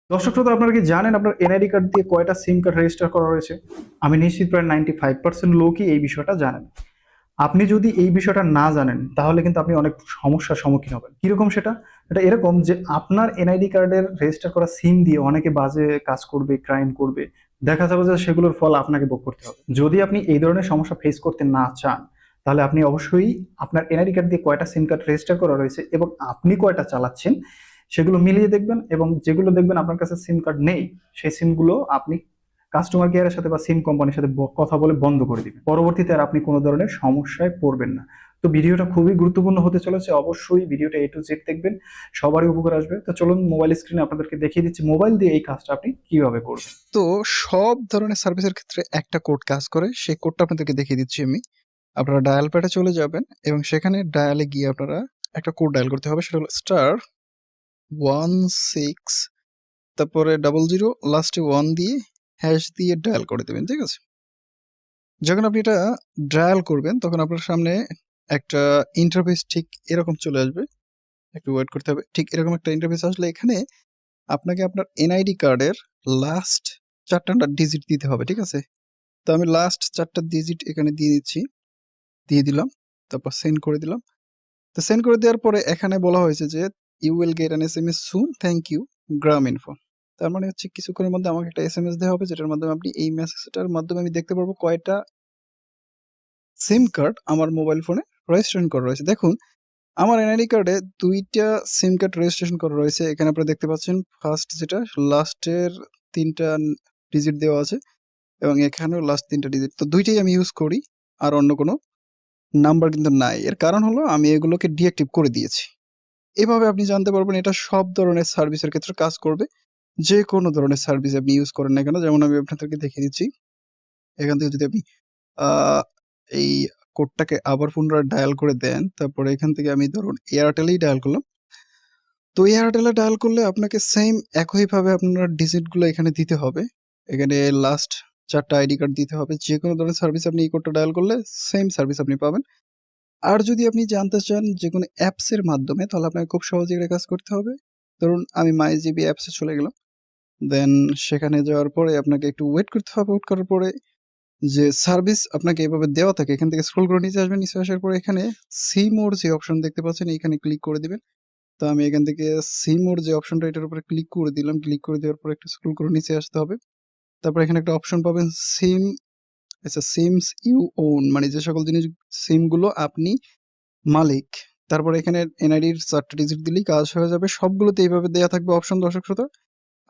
দর্শক শ্রোতা, আপনারা কি জানেন আপনার এনআইডি কার্ড দিয়ে কয়টা সিম কার্ড রেজিস্টার করা রয়েছে? আমি নিশ্চিত প্রায় 95% লোকই এই বিষয়টা জানেন। আপনি যদি এই বিষয়টা না জানেন তাহলে কিন্তু আপনি অনেক সমস্যার সম্মুখীন হবেন। কিরকম সেটা? এটা এরকম যে আপনার এনআইডি কার্ডের রেজিস্টার করা সিম দিয়ে অনেকে বাজে কাজ করবে, ক্রাইম করবে। দেখা যাবে যে সেগুলোর ফল আপনাকে ভোগ করতে হবে। যদি আপনি এই ধরনের সমস্যা ফেস করতে না চান, তাহলে আপনি অবশ্যই আপনার এনআইডি কার্ড দিয়ে কয়টা সিম কার্ড রেজিস্টার করা রয়েছে এবং আপনি কয়টা চালাচ্ছেন সেগুলো মিলিয়ে দেখবেন, এবং যেগুলো দেখবেন আপনার কাছে সিম কার্ড নেই সেই সিমগুলো আপনি কাস্টমার কেয়ারের সাথে বা সিম কোম্পানির সাথে কথা বলে বন্ধ করে দিবেন। পরবর্তীতে আর আপনি কোনো ধরনের সমস্যায় পড়বেন না। তো ভিডিওটা খুবই গুরুত্বপূর্ণ হতে চলেছে, অবশ্যই ভিডিওটা A to Z দেখবেন, সবারই উপকার আসবে। তো চলুন মোবাইল স্ক্রিনে আপনাদেরকে দেখিয়ে দিচ্ছি মোবাইল দিয়ে এই কাজটা আপনি কিভাবে করবেন। তো সব ধরনের সার্ভিসের ক্ষেত্রে একটা কোড কাজ করে। সেই কোডটা আপনাদেরকে দেখিয়ে দিচ্ছি আমি। আপনারা ডায়াল প্যাডে চলে যাবেন এবং সেখানে ডায়ালে গিয়ে আপনারা একটা কোড ডায়াল করতে হবে। সেটা হলো *16 তারপরে 00 লাস্টে 1 দিয়ে হ্যাশ দিয়ে ডায়াল করে দেবেন। ঠিক আছে? যখন আপনি এটা ডায়াল করবেন তখন আপনার সামনে একটা ইন্টারফেস ঠিক এরকম চলে আসবে। একটু ওয়েট করতে হবে। ঠিক এরকম একটা ইন্টারফেস আসলে এখানে আপনাকে আপনার এনআইডি কার্ডের লাস্ট 4 টা ডিজিট দিতে হবে। ঠিক আছে? তো আমি লাস্ট 4 টা ডিজিট এখানে দিয়ে দিচ্ছি। দিয়ে দিলাম। তারপর সেন্ড করে দিলাম। তো সেন্ড করে দেওয়ার পরে এখানে বলা হয়েছে যে, "You will get an SMS soon. Thank you, Grameenphone." তার মানে হচ্ছে কিছুক্ষণের মধ্যে আমাকে একটা এসএমএস দেওয়া হবে যেটার মাধ্যমে আপনি এই মেসেজটার মাধ্যমে আমি দেখতে পারবো কয়টা সিম কার্ড আমার মোবাইল ফোনে রেজিস্ট্রেশন করা রয়েছে। দেখুন, আমার এনআইডি কার্ডে ২ টা সিম কার্ড রেজিস্ট্রেশন করা রয়েছে। এখানে আপনারা দেখতে পাচ্ছেন ফার্স্ট যেটা লাস্টের ৩ টা ডিজিট দেওয়া আছে এবং এখানেও লাস্ট ৩ টা ডিজিট। তো ২ টাই আমি ইউজ করি। আর অন্য কোনো নাম্বার কিন্তু নাই। এর কারণ হলো আমি এগুলোকে ডিঅ্যাক্টিভ করে দিয়েছি। এভাবে আপনি জানতে পারবেন এটা সব ধরনের সার্ভিসের ক্ষেত্রে কাজ করবে। যেকোনো ধরনের সার্ভিস আপনি ইউজ করেন না কেন? যেমন আমি আপনাদেরকে দেখিয়ে দিচ্ছি। এখান থেকে যদি আপনি আ এই কোডটাকে আবার পুনরায় ডায়াল করে দেন, তারপরে এখান থেকে আমি ধরুন এয়ারটেলেই ডায়াল করলাম। তো এয়ারটেলে ডায়াল করলে আপনাকে সেইম একইভাবে আপনার ডিজিটগুলো এখানে দিতে হবে। এখানে লাস্ট ৪ টা আইডি কার্ড দিতে হবে। যেকোনো ধরনের সার্ভিস আপনি এই কোডটা ডায়াল করলে সেইম সার্ভিস আপনি পাবেন। আর যদি আপনি জানতে চান যেকোনো অ্যাপসের মাধ্যমে তাহলে আপনাকে খুব সহজেই এটা কাজ করতে হবে। ধরুন আমি মাইজিবি অ্যাপসে চলে গেলাম। দেন সেখানে যাওয়ার পরে আপনাকে একটু ওয়েট করতে হবে। ওয়েট করার পরে যে সার্ভিস আপনাকে এভাবে দেওয়া থাকে এখান থেকে স্ক্রল করে নিচে আসবেন। নিচে আসার পরে এখানে সি মোর যে অপশন দেখতে পাচ্ছেন এইখানে ক্লিক করে দিবেন। তো আমি এখান থেকে সি মোর যে অপশনটা এটার উপরে ক্লিক করে দিলাম। ক্লিক করে দেওয়ার পরে একটু স্ক্রল করে নিচে আসতে হবে। তারপর এখানে একটা অপশন পাবেন সিমস ইউ ওন, মানে যে সকল সিমগুলো আপনি মালিক। তারপরে এখানে এনআইডির ৪ টা ডিজিট দিলেই কাজ হয়ে যাবে। সবগুলোতে এইভাবে দেয়া থাকবে অপশন, দর্শক শ্রোতা।